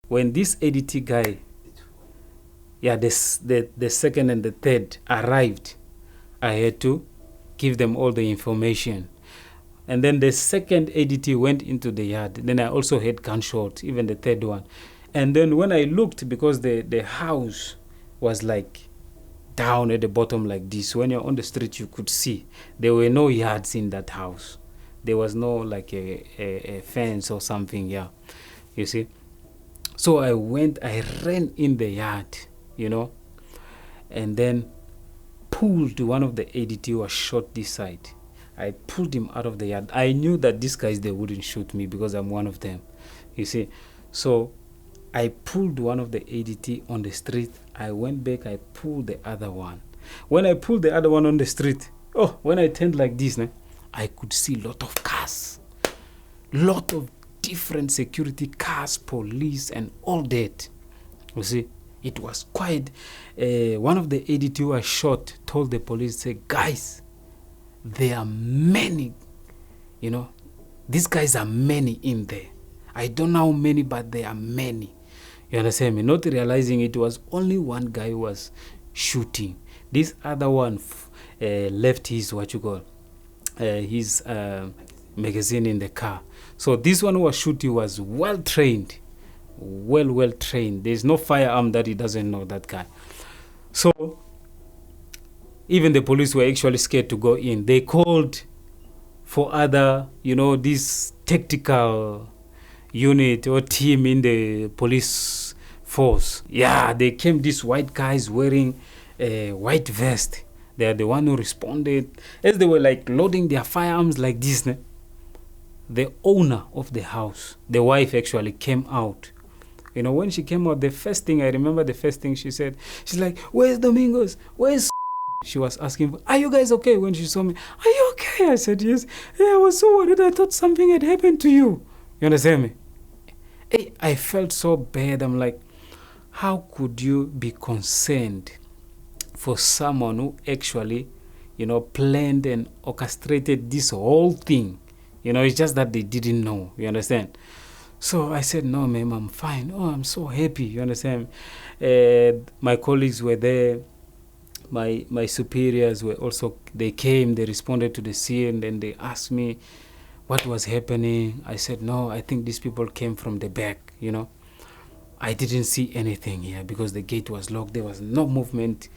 When this ADT guy, the second and the third arrived, I had to give them all the information. And then the second ADT went into the yard. Then I also heard gunshots, even the third one. And then when I looked, because the house was like down at the bottom like this, when you're on the street, you could see there were no yards in that house. There was no like a fence or something, yeah, you see. So I ran in the yard, and then pulled one of the ADT who was shot this side. I pulled him out of the yard. I knew that these guys, they wouldn't shoot me because I'm one of them, you see. So I pulled one of the ADT on the street. I went back, I pulled the other one. When I pulled the other one on the street, when I turned like this, I could see a lot of cars. Lot of different security cars, police, and all that. You see, it was quite... one of the ADT who was shot told the police, say, guys, there are many, these guys are many in there. I don't know how many, but there are many. You understand me? Not realizing it was only one guy who was shooting. This other one left his, his magazine in the car. So this one who was shooting was well trained. Well trained. There's no firearm that he doesn't know, that guy. So even the police were actually scared to go in. They called for other, this tactical unit or team in the police force. Yeah, they came, these white guys wearing a white vest. They are the one who responded. As they were like loading their firearms like this, the owner of the house, the wife actually came out. When she came out, I remember the first thing she said, she's like, where's Domingos? Where's... She was asking, are you guys okay? When she saw me, are you okay? I said, yes. I was so worried. I thought something had happened to you. You understand me? Hey, I felt so bad. I'm like, how could you be concerned for someone who actually, planned and orchestrated this whole thing? It's just that they didn't know. You understand? So I said, no, ma'am, I'm fine. Oh, I'm so happy. You understand? My colleagues were there. My superiors were also, they came, they responded to the scene, and they asked me what was happening. I said, no, I think these people came from the back, I didn't see anything here because the gate was locked. There was no movement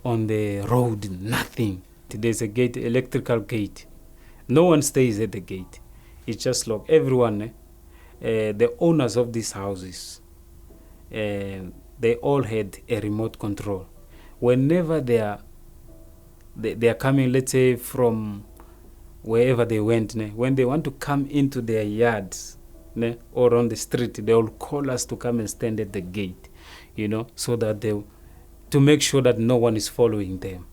on the road, nothing. There's a gate, electrical gate. No one stays at the gate. It's just locked. Everyone, the owners of these houses, they all had a remote control. Whenever they are coming, let's say from wherever they went, when they want to come into their yards or on the street, they will call us to come and stand at the gate, so that to make sure that no one is following them.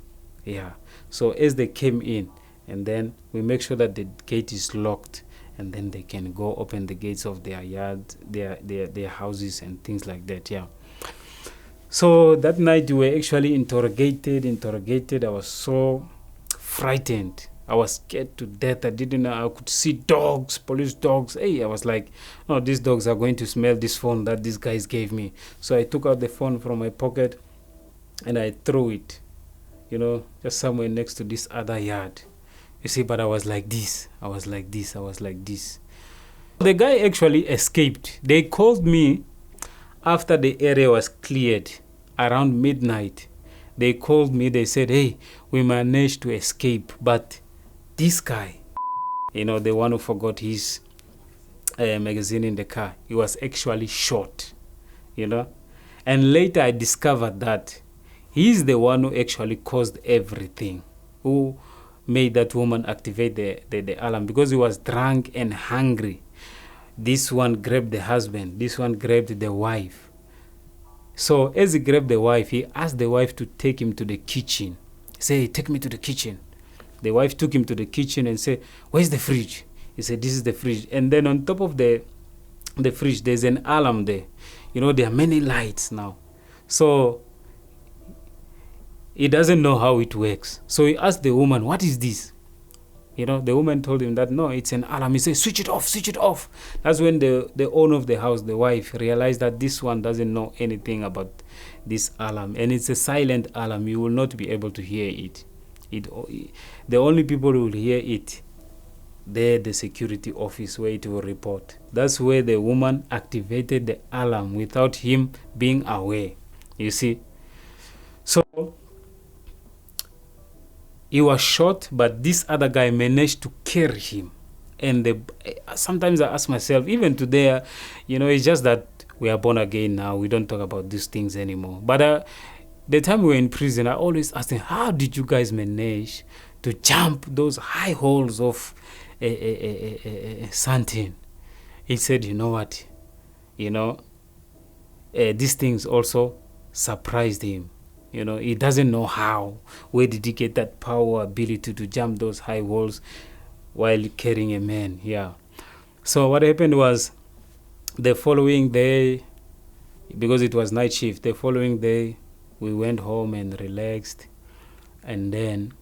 Yeah. So as they came in, and then we make sure that the gate is locked, and then they can go open the gates of their yard, their houses and things like that. Yeah. So that night we were actually interrogated. I was so frightened. I was scared to death. I didn't know. I could see dogs, police dogs. Hey, I was like, no, these dogs are going to smell this phone that these guys gave me. So I took out the phone from my pocket and I threw it, just somewhere next to this other yard. You see, but I was like this. The guy actually escaped. They called me after the area was cleared around midnight. They called me. They said, hey, we managed to escape. But this guy, the one who forgot his magazine in the car, he was actually shot, And later I discovered that he's the one who actually caused everything, who made that woman activate the alarm because he was drunk and hungry. This one grabbed the husband. This one grabbed the wife. So as he grabbed the wife, he asked the wife to take him to the kitchen. Say, hey, take me to the kitchen. The wife took him to the kitchen and said, where's the fridge? He said, this is the fridge. And then on top of the fridge, there's an alarm there. There are many lights now. So he doesn't know how it works. So he asked the woman, what is this? The woman told him that, no, it's an alarm. He said, switch it off, switch it off. That's when the owner of the house, the wife, realized that this one doesn't know anything about this alarm. And it's a silent alarm. You will not be able to hear it. The only people who will hear it, they're the security office where it will report. That's where the woman activated the alarm without him being aware. You see? So he was shot, but this other guy managed to carry him. And sometimes I ask myself, even today, it's just that we are born again now. We don't talk about these things anymore. But the time we were in prison, I always asked him, how did you guys manage to jump those high holes of Santin? He said, you know what? These things also surprised him. He doesn't know how. Where did he get that power, ability to jump those high walls while carrying a man? Yeah. So what happened was, the following day, because it was night shift, the following day we went home and relaxed. And then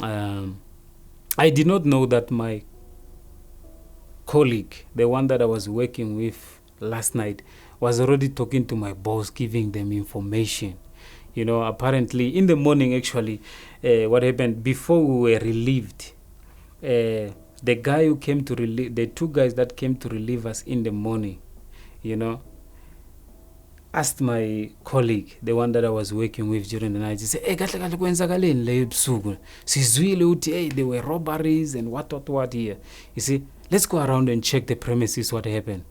I did not know that my colleague, the one that I was working with last night, was already talking to my boss, giving them information. Apparently in the morning, actually, what happened before we were relieved, the guy who came to relieve, the two guys that came to relieve us in the morning, asked my colleague, the one that I was working with during the night, he said, hey, there were robberies and what here. You see, let's go around and check the premises, what happened.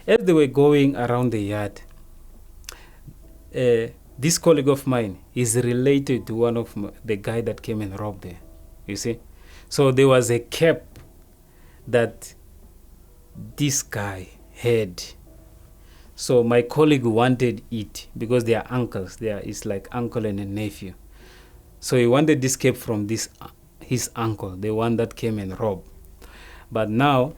As they were going around the yard, this colleague of mine is related to one of the guy that came and robbed there, you see. So there was a cap that this guy had. So my colleague wanted it because they are uncles. It's like uncle and a nephew. So he wanted this cap from his uncle, the one that came and robbed. But now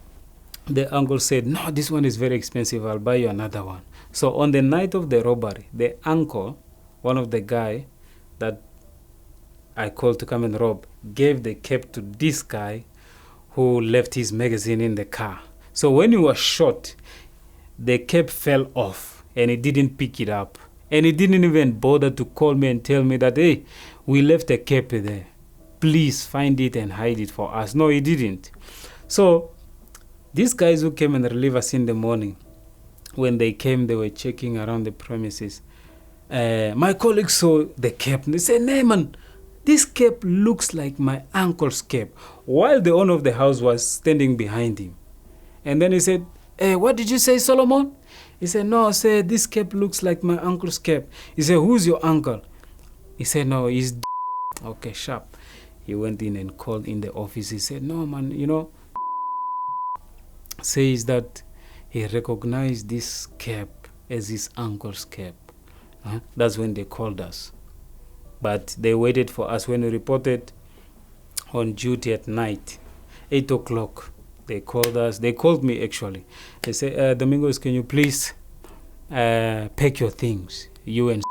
the uncle said, no, this one is very expensive. I'll buy you another one. So on the night of the robbery, the uncle, one of the guy that I called to come and rob, gave the cap to this guy who left his magazine in the car. So when he was shot, the cap fell off and he didn't pick it up. And he didn't even bother to call me and tell me that, hey, we left a cap there. Please find it and hide it for us. No, he didn't. So these guys who came and relieved us in the morning, when they came, they were checking around the premises. My colleague saw the cap and they said, "Hey man, this cap looks like my uncle's cap," while the owner of the house was standing behind him. And then he said, "Hey, what did you say, Solomon?" He said, "No, I said this cap looks like my uncle's cap." He said, "Who's your uncle?" He said, "No, he's okay, sharp." He went in and called in the office. He said, "No man, says that he recognized this cap as his uncle's cap." That's when they called us. But they waited for us. When we reported on duty at night, 8 o'clock, they called us. They called me, actually. They said, "Domingos, can you please pack your things? You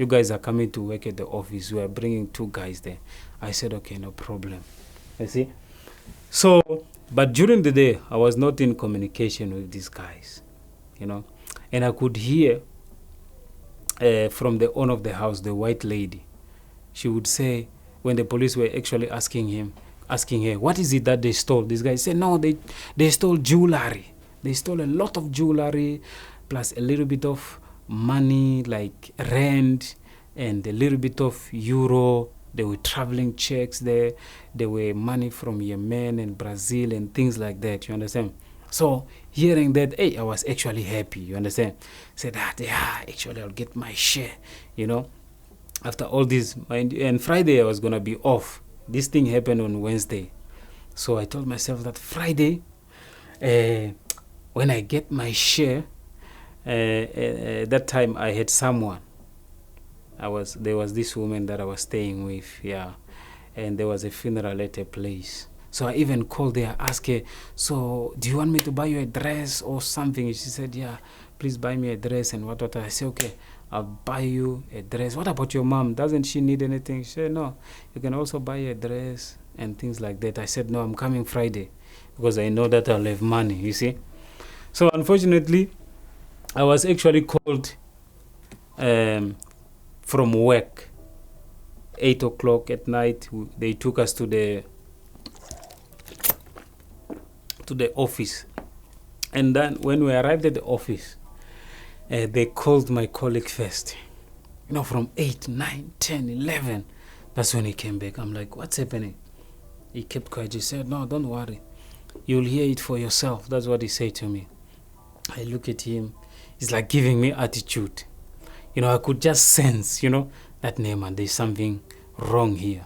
guys are coming to work at the office. We are bringing 2 guys there." I said, "Okay, no problem." You see? So, but during the day, I was not in communication with these guys, and I could hear from the owner of the house, the white lady. She would say, when the police were actually asking her, "What is it that they stole?" This guy said, "No, they stole jewelry. They stole a lot of jewelry, plus a little bit of money like rand and a little bit of euro. There were traveling checks there. There were money from Yemen and Brazil and things like that." You understand? So hearing that, hey, I was actually happy. You understand? Said that, yeah, actually I'll get my share. After all this, and Friday I was gonna be off. This thing happened on Wednesday, so I told myself that Friday, when I get my share, that time I had someone. There was this woman that I was staying with, yeah, and there was a funeral at a place. So I even called her, asked her, "So do you want me to buy you a dress or something?" She said, "Yeah, please buy me a dress and what." I said, "Okay, I'll buy you a dress. What about your mom? Doesn't she need anything?" She said, "No, you can also buy a dress and things like that. I said, no, I'm coming Friday because I know that I'll have money, you see. So unfortunately, I was actually called from work, 8 o'clock at night. They took us to the office. And then when we arrived at the office, they called my colleague first. From 8, 9, 10, 11. That's when he came back. I'm like, what's happening? He kept quiet. He said, no, don't worry. You'll hear it for yourself. That's what he said to me. I look at him. He's like giving me attitude. I could just sense, that name, and there's something wrong here.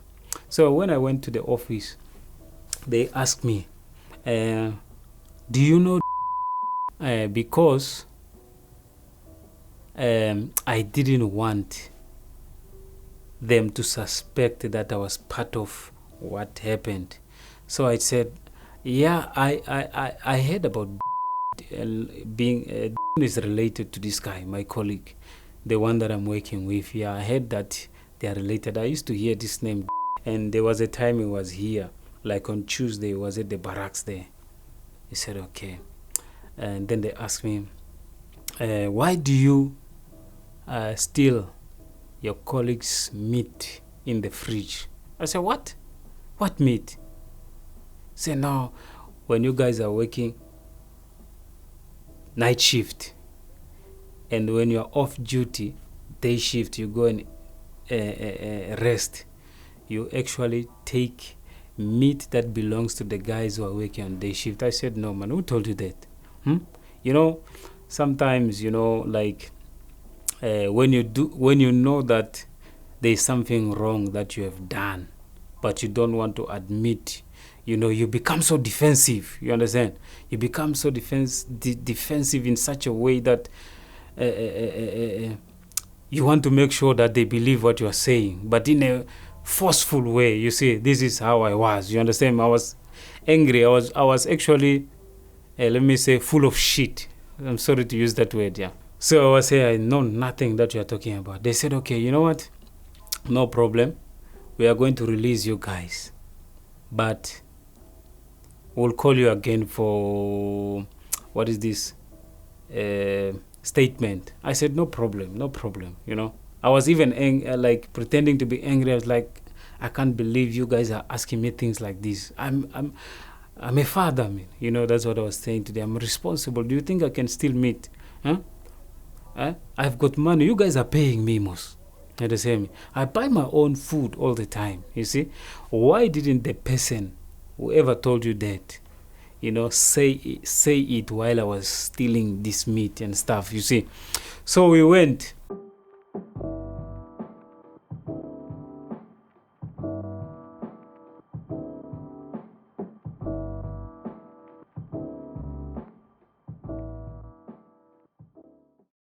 So when I went to the office, they asked me, do you know? Because I didn't want them to suspect that I was part of what happened. So I said, yeah, I heard about being is related to this guy, my colleague, the one that I'm working with. Yeah, I heard that they are related. I used to hear this name, and there was a time he was here, like on Tuesday, he was at the barracks there. He said, okay. And then they asked me, why do you steal your colleagues' meat in the fridge? I said, what? What meat? Say, no, when you guys are working night shift, and when you're off duty, day shift, you go and rest, you actually take meat that belongs to the guys who are working on day shift. I said, no, man, who told you that? Sometimes, like when you know that there's something wrong that you have done, but you don't want to admit, you become so defensive. You understand? You become so defensive in such a way that you want to make sure that they believe what you are saying, but in a forceful way. You see, this is how I was. You understand? I was angry. I was actually, let me say, full of shit. I'm sorry to use that word, yeah. So I was saying, I know nothing that you are talking about. They said, okay, you know what? No problem. We are going to release you guys, but we'll call you again for, what is this, statement. I said, no problem. I was even like pretending to be angry. I was like, I can't believe you guys are asking me things like this. I'm a father, man. That's what I was saying to them. I'm responsible. Do you think I can steal meat? I've got money. You guys are paying me, most. You understand me? I buy my own food all the time. You see? Why didn't the person, whoever told you that, say it while I was stealing this meat and stuff? You see? So we went.